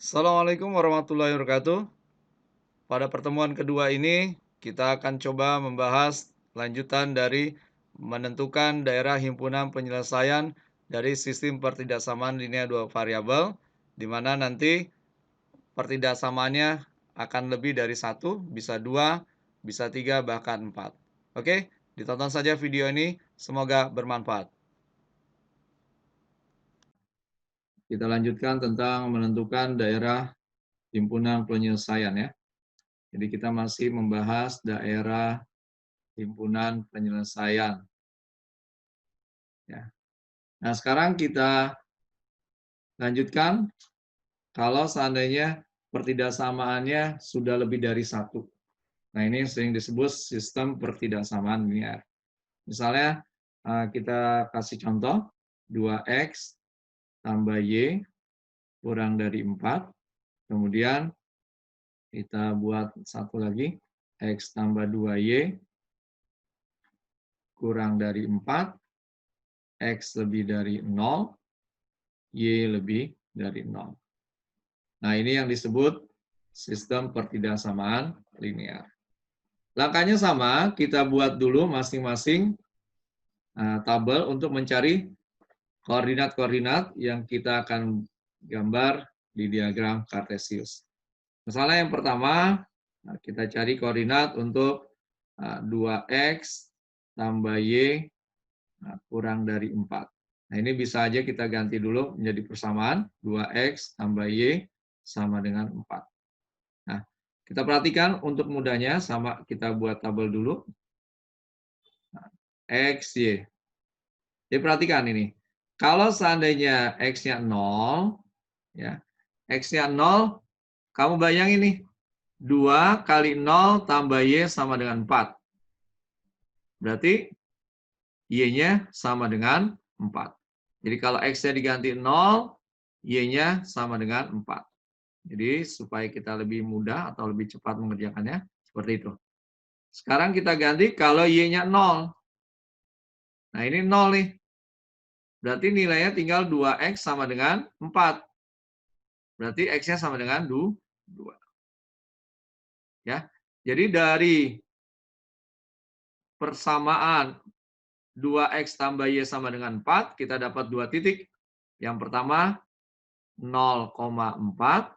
Assalamualaikum warahmatullahi wabarakatuh. Pada pertemuan kedua ini, kita akan coba membahas lanjutan dari menentukan daerah himpunan penyelesaian dari sistem pertidaksamaan linear dua variabel, di mana nanti pertidaksamaannya akan lebih dari satu, bisa dua, bisa tiga, bahkan empat. Oke, ditonton saja video ini, semoga bermanfaat. Kita lanjutkan tentang menentukan daerah himpunan penyelesaian ya. Jadi kita masih membahas daerah himpunan penyelesaian. Ya. Nah, sekarang kita lanjutkan kalau seandainya pertidaksamaannya sudah lebih dari satu. Nah, ini sering disebut sistem pertidaksamaan linear. Misalnya, kita kasih contoh, 2x tambah y kurang dari 4. Kemudian kita buat satu lagi, x tambah 2y kurang dari 4, x lebih dari 0, y lebih dari 0. Nah, ini yang disebut sistem pertidaksamaan linear. Langkahnya sama, kita buat dulu masing-masing tabel untuk mencari koordinat-koordinat yang kita akan gambar di diagram Kartesius. Misalnya yang pertama, kita cari koordinat untuk 2x tambah y kurang dari 4. Nah, ini bisa aja kita ganti dulu menjadi persamaan, 2x tambah y sama dengan 4. Nah, kita perhatikan untuk mudahnya, sama kita buat tabel dulu. Nah, x, y. Jadi perhatikan ini. Kalau seandainya x-nya 0, ya, x-nya 0, kamu bayangin nih, 2 kali 0 tambah y sama dengan 4. Berarti y-nya sama dengan 4. Jadi kalau x-nya diganti 0, y-nya sama dengan 4. Jadi supaya kita lebih mudah atau lebih cepat mengerjakannya, seperti itu. Sekarang kita ganti kalau y-nya 0. Nah, ini 0 nih. Berarti nilainya tinggal 2x sama dengan 4. Berarti x-nya sama dengan 2. Ya. Jadi dari persamaan 2x tambah y sama dengan 4, kita dapat 2 titik. Yang pertama 0,4,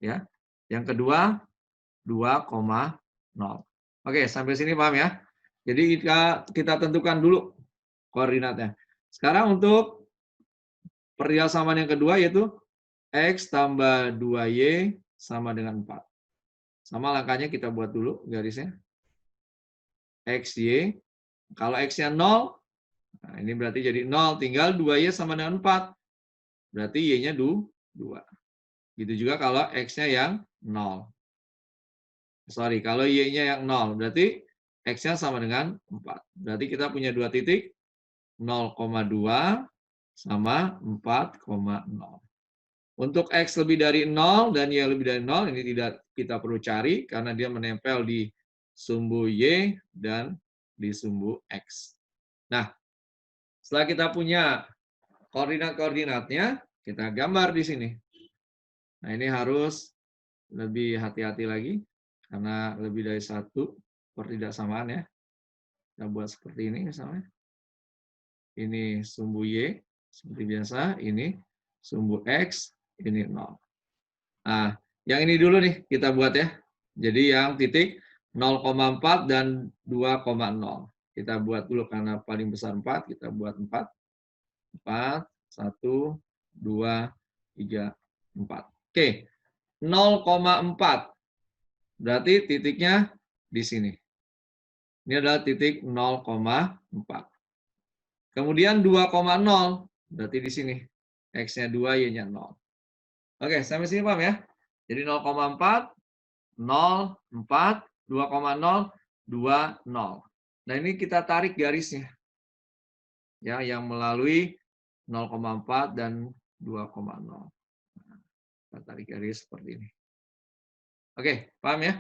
ya. Yang kedua 2,0. Oke, sampai sini paham ya? Jadi kita tentukan dulu koordinatnya. Sekarang untuk persamaan yang kedua yaitu x tambah 2y sama dengan 4. Sama langkahnya kita buat dulu garisnya. X, Y. Kalau x-nya 0, nah ini berarti jadi 0. Tinggal 2y sama dengan 4. Berarti y-nya 2. Gitu juga kalau x-nya yang 0. Sorry, kalau y-nya yang 0. Berarti x-nya sama dengan 4. Berarti kita punya 2 titik. 0,2 sama 4,0. Untuk x lebih dari 0 dan y lebih dari 0, ini tidak kita perlu cari karena dia menempel di sumbu y dan di sumbu x. Nah, setelah kita punya koordinat-koordinatnya, kita gambar di sini. Nah, ini harus lebih hati-hati lagi karena lebih dari satu pertidaksamaan ya. Kita buat seperti ini misalnya. Ini sumbu y seperti biasa, ini sumbu x, ini 0. Nah, yang ini dulu nih kita buat ya. Jadi yang titik 0,4 dan 2,0. Kita buat dulu karena paling besar 4, kita buat 4. 4, 1, 2, 3, 4. Oke, 0,4. Berarti titiknya di sini. Ini adalah titik 0,4. Kemudian 2,0, berarti di sini. X-nya 2, Y-nya 0. Oke, sampai sini paham ya? Jadi 0,4, 0, 4, 2,0, 2, 0. Nah, ini kita tarik garisnya. Ya, yang melalui 0,4 dan 2,0. Kita tarik garis seperti ini. Oke, paham ya?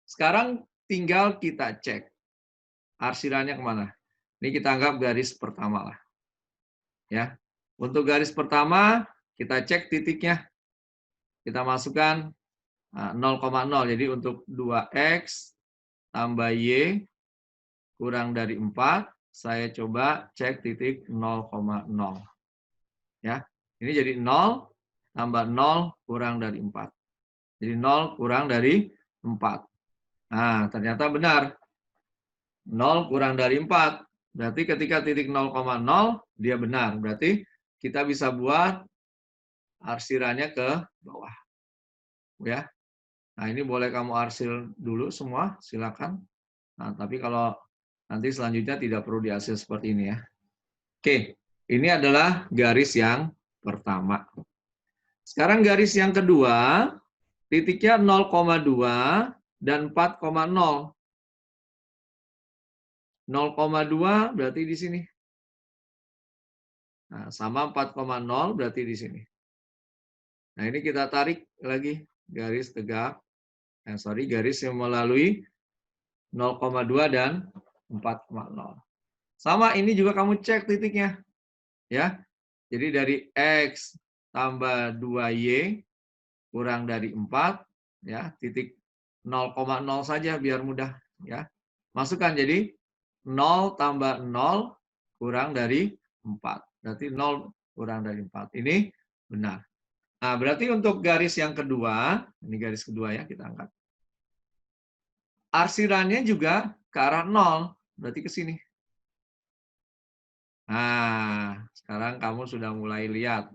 Sekarang tinggal kita cek arsirannya kemana. Ini kita anggap garis pertama lah. Ya, untuk garis pertama kita cek titiknya. Kita masukkan 0,0. Jadi untuk 2X tambah Y kurang dari 4, saya coba cek titik 0,0. Ya, ini jadi 0 tambah 0 kurang dari 4. Jadi 0 kurang dari 4. Nah, ternyata benar. 0 kurang dari 4. Berarti ketika titik 0,0, dia benar. Berarti kita bisa buat arsirannya ke bawah. Ya. Nah, ini boleh kamu arsir dulu semua, silakan. Nah, tapi kalau nanti selanjutnya tidak perlu diarsir seperti ini ya. Oke, ini adalah garis yang pertama. Sekarang garis yang kedua, titiknya 0,2 dan 4,0. 0,2 berarti di sini. Nah, sama 4,0 berarti di sini. Nah, ini kita tarik lagi garis tegak. Garis yang melalui 0,2 dan 4,0. Sama, ini juga kamu cek titiknya. Ya. Jadi dari X tambah 2Y kurang dari 4, ya, titik 0,0 saja biar mudah. Ya. Masukkan, jadi 0 tambah 0 kurang dari 4. Berarti 0 kurang dari 4. Ini benar. Nah, berarti untuk garis yang kedua, ini garis kedua ya, kita angkat. Arsirannya juga ke arah 0, berarti ke sini. Nah, sekarang kamu sudah mulai lihat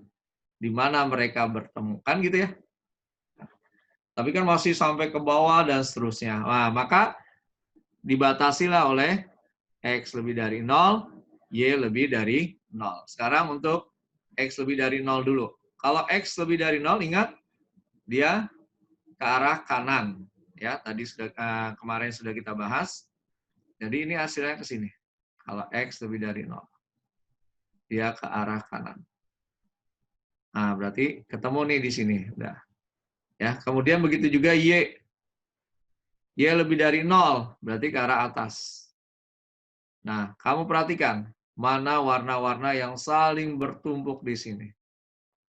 di mana mereka bertemu, kan gitu ya. Tapi kan masih sampai ke bawah dan seterusnya. Nah, maka dibatasilah oleh X lebih dari 0, Y lebih dari 0. Sekarang untuk X lebih dari 0 dulu. Kalau X lebih dari 0, ingat, dia ke arah kanan. Ya, tadi sudah kemarin sudah kita bahas. Jadi ini hasilnya ke sini. Kalau X lebih dari 0. Dia ke arah kanan. Nah, berarti ketemu nih di sini. Udah. Ya, kemudian begitu juga Y. Y lebih dari 0, berarti ke arah atas. Nah, kamu perhatikan mana warna-warna yang saling bertumpuk di sini.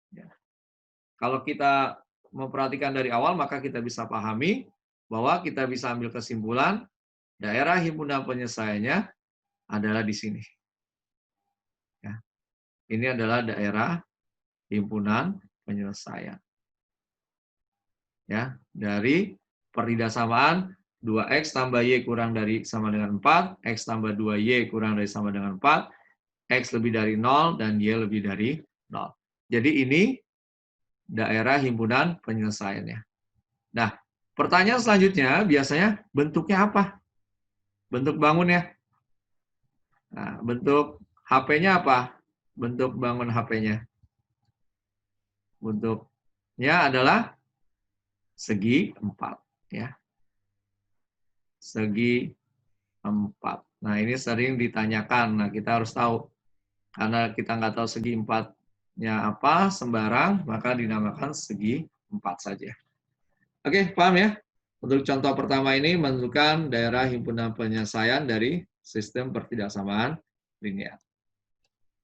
Ya. Kalau kita memperhatikan dari awal, maka kita bisa pahami bahwa kita bisa ambil kesimpulan daerah himpunan penyelesaiannya adalah di sini. Ya. Ini adalah daerah himpunan penyelesaian. Ya, dari pertidasamaan 2X tambah Y kurang dari sama dengan 4, X tambah 2Y kurang dari sama dengan 4, X lebih dari 0, dan Y lebih dari 0. Jadi ini daerah himpunan penyelesaiannya. Nah, pertanyaan selanjutnya biasanya bentuknya apa? Bentuk bangunnya. Nah, bentuk HP-nya apa? Bentuk bangun HP-nya. Bentuknya adalah segi 4. Ya. Segi 4. Nah, ini sering ditanyakan. Nah, kita harus tahu. Karena kita nggak tahu segi 4-nya apa, sembarang, maka dinamakan segi 4 saja. Oke, paham ya? Untuk contoh pertama ini menentukan daerah himpunan penyelesaian dari sistem pertidaksamaan linear.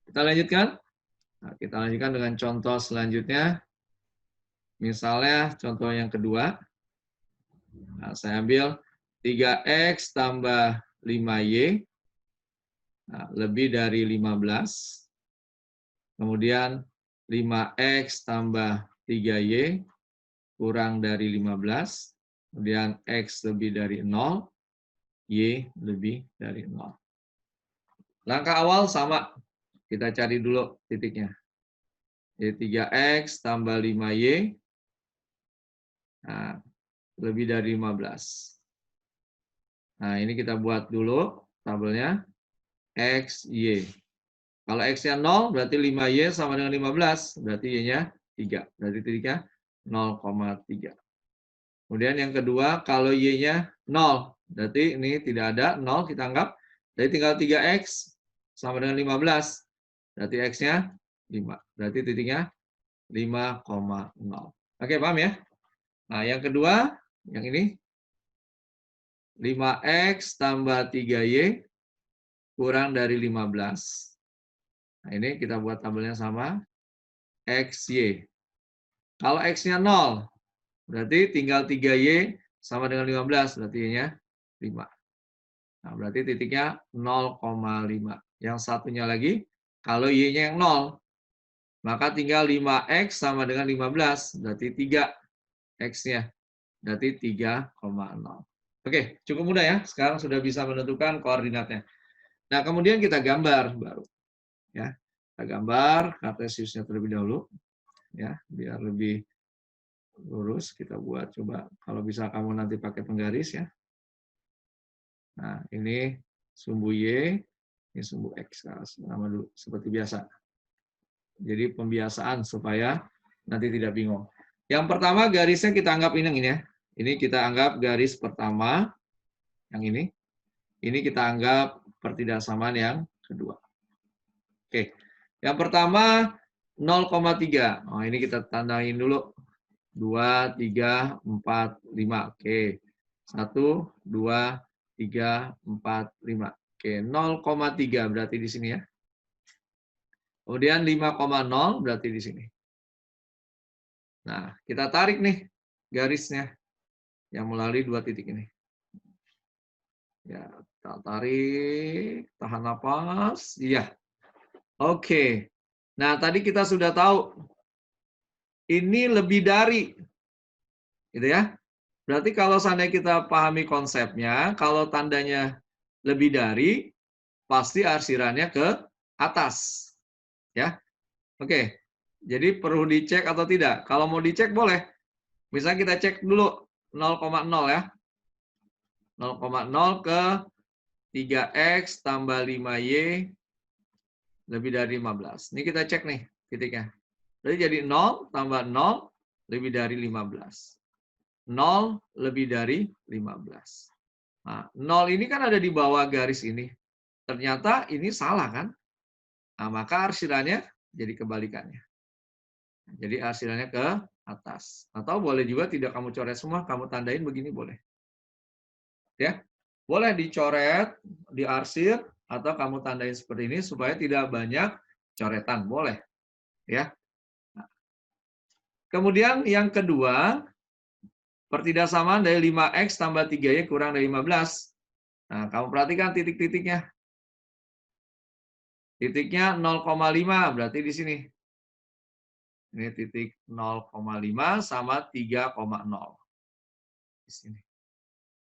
Kita lanjutkan. Nah, kita lanjutkan dengan contoh selanjutnya. Misalnya contoh yang kedua. Nah, saya ambil 3X tambah 5Y lebih dari 15. Kemudian 5X tambah 3Y kurang dari 15. Kemudian X lebih dari 0, Y lebih dari 0. Langkah awal sama. Kita cari dulu titiknya. Jadi 3X tambah 5Y lebih dari 15. Nah, ini kita buat dulu tabelnya. X, Y. Kalau X-nya 0, berarti 5Y sama dengan 15. Berarti Y-nya 3. Berarti titiknya 0,3. Kemudian yang kedua, kalau Y-nya 0. Berarti ini tidak ada, 0 kita anggap. Jadi tinggal 3X sama dengan 15. Berarti X-nya 5. Berarti titiknya 5,0. Oke, paham ya? Nah, yang kedua, yang ini. 5X tambah 3Y kurang dari 15. Nah, ini kita buat tabelnya sama. XY. Kalau X-nya 0, berarti tinggal 3Y sama dengan 15, berarti Y-nya 5. Nah, berarti titiknya 0,5. Yang satunya lagi, kalau Y-nya yang 0, maka tinggal 5X sama dengan 15, berarti 3 X-nya, berarti 3,0. Oke, cukup mudah ya. Sekarang sudah bisa menentukan koordinatnya. Nah, kemudian kita gambar baru. Ya, kita gambar kartesiusnya terlebih dahulu. Ya, biar lebih lurus kita buat. Coba kalau bisa kamu nanti pakai penggaris ya. Nah, ini sumbu Y, ini sumbu X. Nama dulu seperti biasa. Jadi pembiasaan supaya nanti tidak bingung. Yang pertama garisnya kita anggap ini ya. Ini kita anggap garis pertama, yang ini. Ini kita anggap pertidaksamaan yang kedua. Oke, yang pertama 0,3. Oh, ini kita tandain dulu. 2, 3, 4, 5. Oke. 1, 2, 3, 4, 5. Oke, 0,3 berarti di sini ya. Kemudian 5,0 berarti di sini. Nah, kita tarik nih garisnya yang melalui 2 titik ini. Ya, kita tarik, tahan napas. Iya. Oke. Nah, tadi kita sudah tahu ini lebih dari, gitu ya. Berarti kalau seandainya kita pahami konsepnya, kalau tandanya lebih dari, pasti arsirannya ke atas. Ya. Oke. Jadi perlu dicek atau tidak? Kalau mau dicek boleh. Misalnya kita cek dulu 0,0 ya. 0,0 ke 3X tambah 5Y lebih dari 15. Ini kita cek nih titiknya. Jadi jadi 0 tambah 0 lebih dari 15. 0 lebih dari 15. Nah, 0 ini kan ada di bawah garis ini. Ternyata ini salah kan? Nah, maka arsirannya jadi kebalikannya. Jadi arsirannya ke atas. Atau boleh juga tidak kamu coret semua, kamu tandain begini boleh. Ya. Boleh dicoret, diarsir, atau kamu tandain seperti ini supaya tidak banyak coretan. Boleh. Ya. Kemudian yang kedua, pertidaksamaan dari 5X tambah 3Y kurang dari 15. Nah, kamu perhatikan titik-titiknya. Titiknya 0,5 berarti di sini. Ini titik 0,5 sama 3,0. Di sini.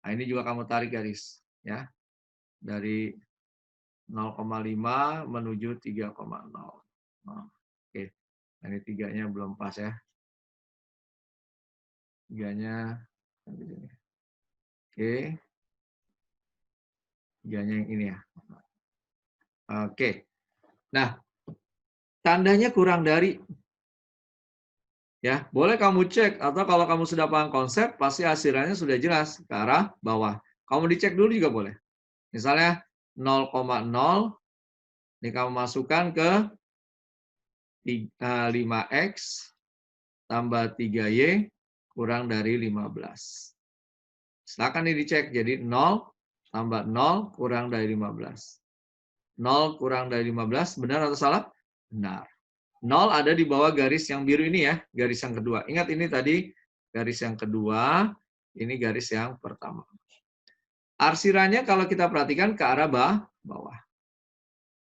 Nah, ini juga kamu tarik garis. Ya. Dari 0,5 menuju 3,0. Nah, oke. Nah, ini 3-nya belum pas ya. 3-nya di sini. Oke. 3-nya yang ini ya. Oke. Nah, tandanya kurang dari. Ya, boleh kamu cek atau kalau kamu sudah paham konsep, pasti hasilnya sudah jelas ke arah bawah. Kamu dicek dulu juga boleh. Misalnya 0,0 ini kamu masukkan ke 5X tambah 3Y kurang dari 15. Silakan ini dicek jadi 0 tambah 0 kurang dari 15. 0 kurang dari 15 benar atau salah? Benar. 0 ada di bawah garis yang biru ini ya, garis yang kedua. Ingat ini tadi garis yang kedua, ini garis yang pertama. Arsirannya kalau kita perhatikan ke arah bawah.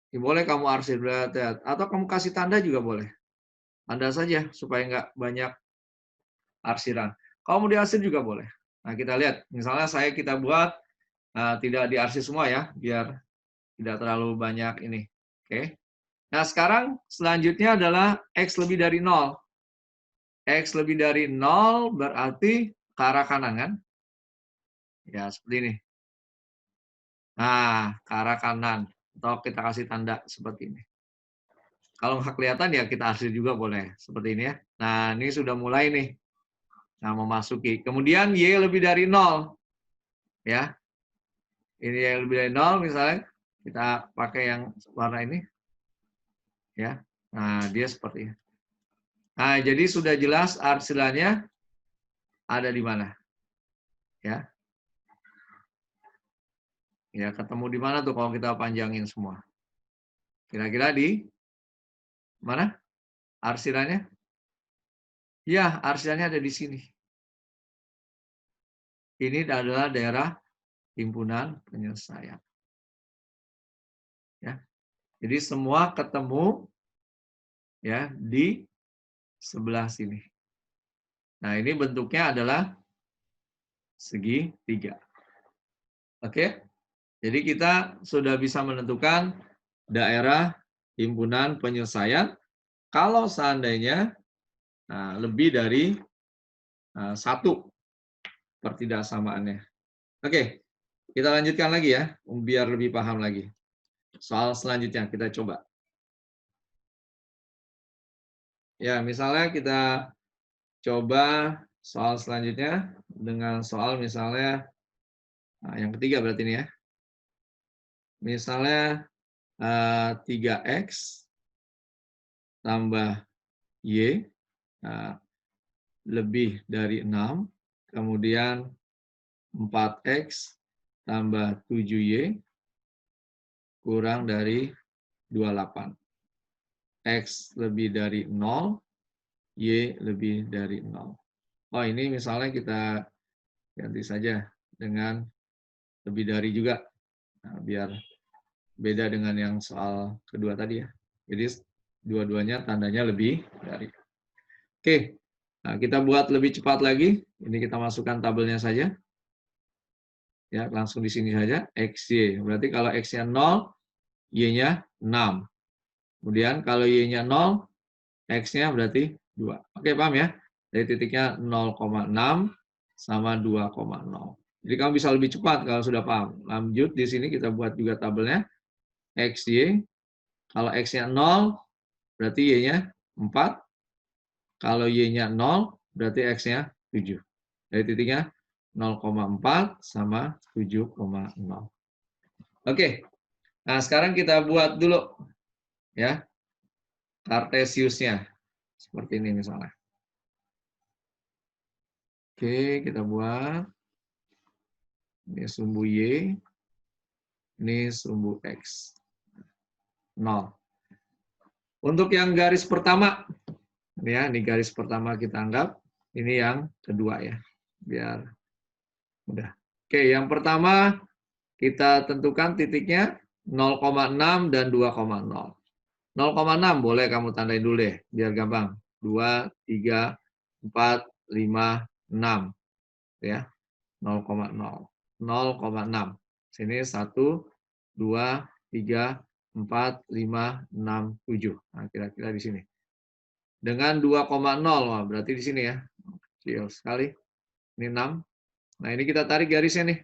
Ini boleh kamu arsir atau kamu kasih tanda juga boleh. Tanda saja supaya nggak banyak arsiran. Kalau mau diarsir juga boleh. Nah kita lihat, misalnya kita buat tidak diarsir semua ya, biar tidak terlalu banyak ini. Oke. Nah sekarang selanjutnya adalah X lebih dari 0. X lebih dari 0 berarti ke arah kanan kan? Ya, seperti ini. Nah, ke arah kanan. Atau kita kasih tanda seperti ini. Kalau nggak kelihatan ya kita arsir juga boleh. Seperti ini ya. Nah, ini sudah mulai nih. Nah, memasuki. Kemudian Y lebih dari 0. Ya. Ini Y lebih dari 0 misalnya. Kita pakai yang warna ini. Ya. Nah, dia seperti ini. Nah, jadi sudah jelas arsilannya ada di mana. Ya. Ya, ketemu di mana tuh kalau kita panjangin semua? Kira-kira di mana? Arsirannya? Ya, arsirannya ada di sini. Ini adalah daerah himpunan penyelesaian. Ya. Jadi semua ketemu ya di sebelah sini. Nah, ini bentuknya adalah segitiga. Oke? Jadi kita sudah bisa menentukan daerah himpunan penyelesaian kalau seandainya lebih dari satu pertidaksamaannya. Oke, kita lanjutkan lagi ya, biar lebih paham lagi. Soal selanjutnya kita coba. Ya, misalnya kita coba soal selanjutnya dengan soal misalnya yang ketiga berarti ini ya. Misalnya 3x tambah y lebih dari 6, kemudian 4x tambah 7y kurang dari 28. X lebih dari 0, Y lebih dari 0. Oh, ini misalnya kita ganti saja dengan lebih dari juga. Nah, biar beda dengan yang soal kedua tadi ya. Jadi dua-duanya tandanya lebih dari. Oke, nah kita buat lebih cepat lagi. Ini kita masukkan tabelnya saja. Ya, langsung di sini saja, XY. Berarti kalau X-nya 0, Y-nya 6. Kemudian kalau Y-nya 0, X-nya berarti 2. Oke, paham ya? Dari titiknya 0,6 sama 2,0. Jadi kamu bisa lebih cepat kalau sudah paham. Lanjut, di sini kita buat juga tabelnya. XY, kalau X-nya 0, berarti Y-nya 4. Kalau Y-nya 0, berarti X-nya 7. Dari titiknya 0,4 sama 7,0. Oke, nah sekarang kita buat dulu ya Kartesiusnya. Seperti ini misalnya. Oke, kita buat. Ini sumbu Y, ini sumbu X. 0. Untuk yang garis pertama, ini garis pertama kita anggap, ini yang kedua ya, biar mudah. Oke, yang pertama kita tentukan titiknya 0,6 dan 2,0. 0,6 boleh kamu tandain dulu deh, biar gampang. 2, 3, 4, 5, 6. Ya, 0,0. 0,6. Sini 1, 2, 3, 4, 5, 6, 7. Nah, kira-kira di sini. Dengan 2,0, wah, berarti di sini ya. Kecil sekali. Ini 6. Nah, ini kita tarik garisnya nih.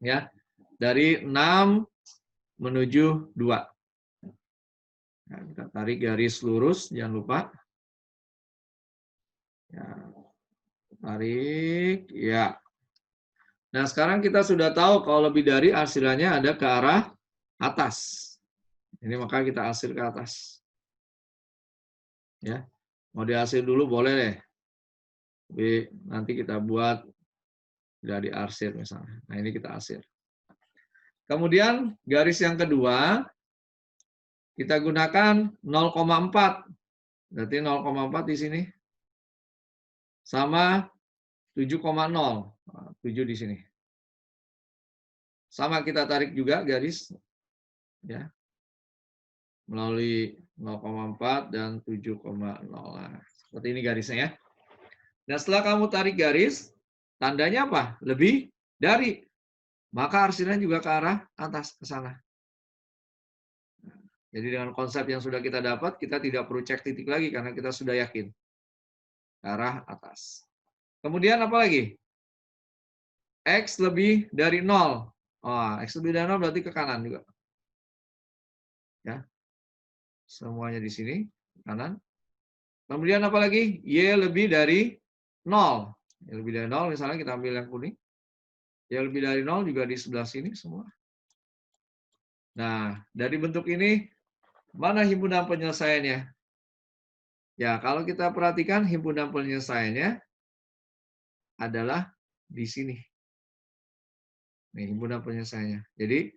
Ya. Dari 6 menuju 2. Nah, kita tarik garis lurus, jangan lupa. Ya. Tarik, ya. Nah, sekarang kita sudah tahu kalau lebih dari arsirannya ada ke arah atas. Ini maka kita arsir ke atas. Ya. Mau diarsir dulu boleh deh. Tapi nanti kita buat dari arsir misalnya. Nah, ini kita arsir. Kemudian garis yang kedua kita gunakan 0,4. Berarti 0,4 di sini sama 7,0. 7 di sini. Sama kita tarik juga garis ya. Melalui 0,4 dan 7,0. Nah, seperti ini garisnya ya. Nah, setelah kamu tarik garis, tandanya apa? Lebih dari. Maka arsirannya juga ke arah atas, ke sana. Jadi dengan konsep yang sudah kita dapat, kita tidak perlu cek titik lagi karena kita sudah yakin. Ke arah atas. Kemudian apa lagi? X lebih dari 0. Oh, X lebih dari 0 berarti ke kanan juga. Ya. Semuanya di sini, kanan. Kemudian apa lagi? Y lebih dari 0. Y lebih dari 0, misalnya kita ambil yang kuning. Y lebih dari 0 juga di sebelah sini semua. Nah, dari bentuk ini, mana himpunan penyelesaiannya? Ya, kalau kita perhatikan himpunan penyelesaiannya adalah di sini. Nih, himpunan penyelesaiannya. Jadi,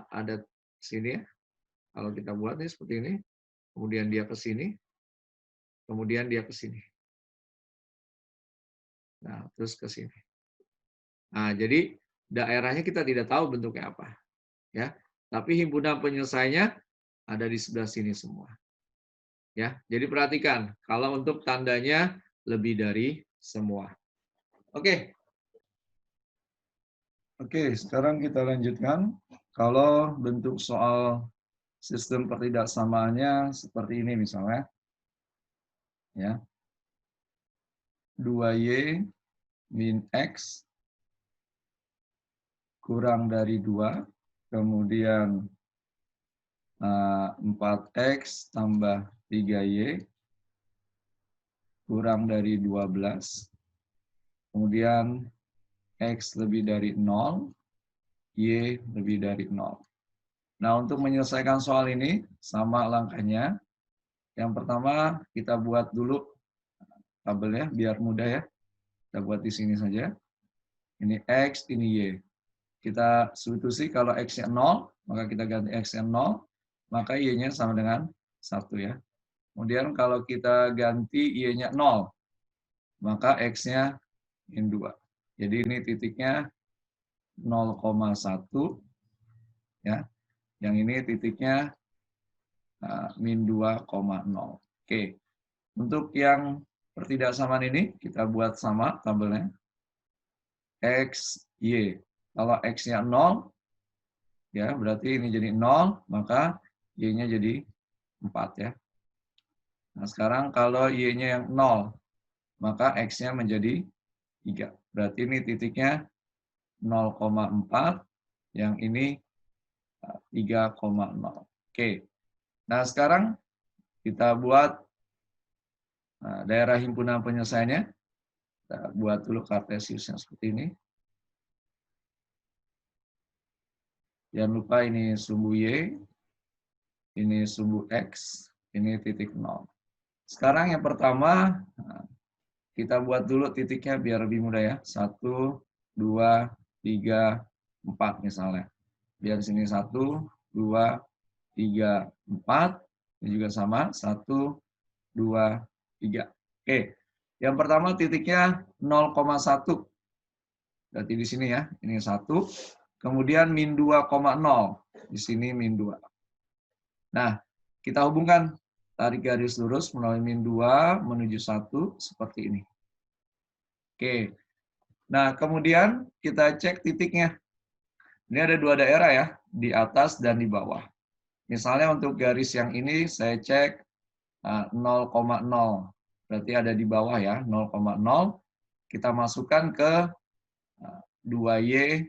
ada sini ya. Kalau kita buat nih seperti ini, kemudian dia ke sini. kemudian dia ke sini. Nah, terus ke sini. Nah, jadi daerahnya kita tidak tahu bentuknya apa, ya. Tapi himpunan penyelesaiannya ada di sebelah sini semua. Ya, jadi perhatikan kalau untuk tandanya lebih dari semua. Oke. Oke, sekarang kita lanjutkan. Kalau bentuk soal sistem pertidaksamaannya seperti ini misalnya. Ya. 2Y min X kurang dari 2, kemudian 4X tambah 3Y kurang dari 12, kemudian X lebih dari 0, Y lebih dari 0. Nah, untuk menyelesaikan soal ini, sama langkahnya. Yang pertama, kita buat dulu tabelnya, biar mudah ya. Kita buat di sini saja. Ini X, ini Y. Kita substitusi kalau X-nya 0, maka kita ganti X-nya 0, maka Y-nya sama dengan 1 ya. Kemudian kalau kita ganti Y-nya 0, maka X-nya min 2. Jadi ini titiknya 0,1 ya. Yang ini titiknya min 2,0. Oke. Untuk yang pertidaksamaan ini kita buat sama tabelnya. X, Y. Kalau X-nya 0, ya berarti ini jadi 0, maka Y-nya jadi 4 ya. Nah sekarang kalau Y-nya yang 0, maka X-nya menjadi 3. Berarti ini titiknya 0,4, yang ini 3,0. Oke. Nah sekarang kita buat daerah himpunan penyelesaiannya. Kita buat dulu kartesiusnya seperti ini. Jangan lupa ini sumbu Y, ini sumbu X, ini titik 0. Sekarang yang pertama, kita buat dulu titiknya biar lebih mudah ya. 1, 2, 3, 4 misalnya. Biar sini 1, 2, 3, 4. Ini juga sama, 1, 2, 3. Oke, yang pertama titiknya 0,1. Berarti di sini ya, ini 1. Kemudian min 2,0. Di sini min 2. Nah, kita hubungkan tarik garis lurus melalui min 2 menuju 1 seperti ini. Oke. Nah, kemudian kita cek titiknya. Ini ada dua daerah ya, di atas dan di bawah. Misalnya untuk garis yang ini saya cek 0,0. Berarti ada di bawah ya, 0,0. Kita masukkan ke 2Y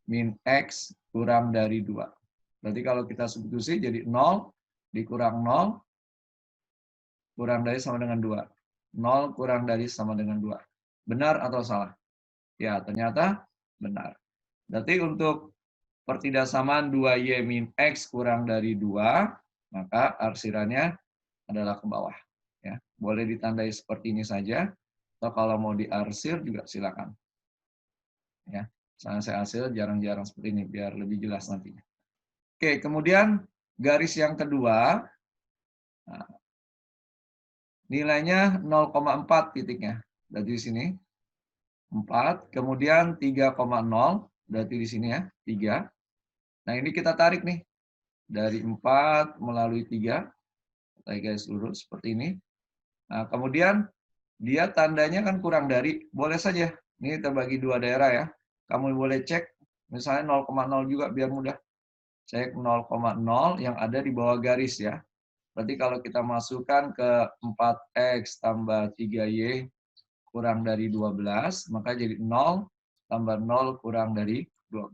min X kurang dari 2. Berarti kalau kita substitusi jadi 0 dikurang 0 kurang dari sama dengan 2. 0 kurang dari sama dengan 2. Benar atau salah? Ya, ternyata benar. Berarti untuk pertidaksamaan 2Y min X kurang dari 2, maka arsirannya adalah ke bawah. Ya, boleh ditandai seperti ini saja, atau kalau mau diarsir juga silakan. Ya, misalnya saya arsir jarang-jarang seperti ini, biar lebih jelas nantinya. Oke, kemudian garis yang kedua, nilainya 0,4 titiknya. Berarti di sini 4, kemudian 3,0, berarti di sini ya, 3. Nah, ini kita tarik nih. Dari 4 melalui 3, tarik garis lurus seperti ini. Nah, kemudian dia tandanya kan kurang dari, boleh saja. Ini terbagi dua daerah ya. Kamu boleh cek, misalnya 0,0 juga biar mudah. Cek 0,0 yang ada di bawah garis ya. Berarti kalau kita masukkan ke 4X tambah 3Y kurang dari 12, maka jadi 0 tambah 0 kurang dari 12.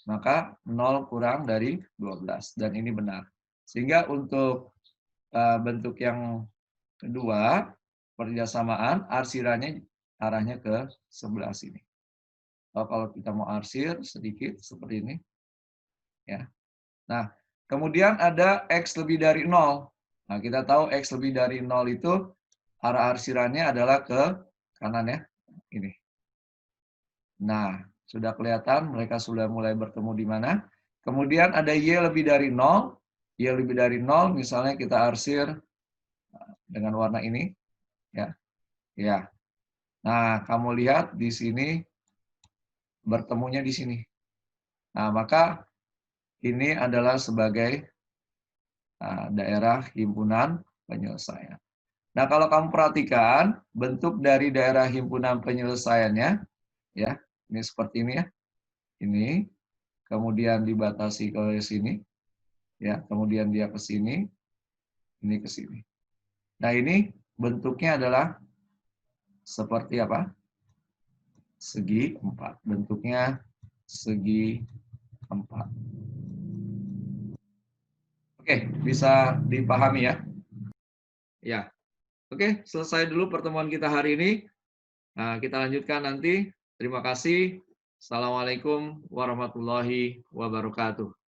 Maka 0 kurang dari 12. Dan ini benar. Sehingga untuk bentuk yang kedua, pertidasamaan, arsirannya arahnya ke sebelah sini. Kalau kita mau arsir sedikit seperti ini. Ya. Nah, kemudian ada X lebih dari 0. Nah, kita tahu X lebih dari 0 itu arah arsirannya adalah ke kanan ya. Ini. Nah, sudah kelihatan mereka sudah mulai bertemu di mana. Kemudian ada Y lebih dari 0. Y lebih dari 0, misalnya kita arsir dengan warna ini, ya. Ya. Nah, kamu lihat di sini bertemunya di sini. Nah, maka ini adalah sebagai daerah himpunan penyelesaian. Nah, kalau kamu perhatikan bentuk dari daerah himpunan penyelesaiannya, ya, ini seperti ini ya. Ini, kemudian dibatasi ke sini, ya, kemudian dia ke sini, ini ke sini. Nah, ini bentuknya adalah seperti apa? Segi 4. Bentuknya segi 4. Oke, bisa dipahami ya? Ya. Oke, selesai dulu pertemuan kita hari ini. Nah, kita lanjutkan nanti. Terima kasih. Assalamualaikum warahmatullahi wabarakatuh.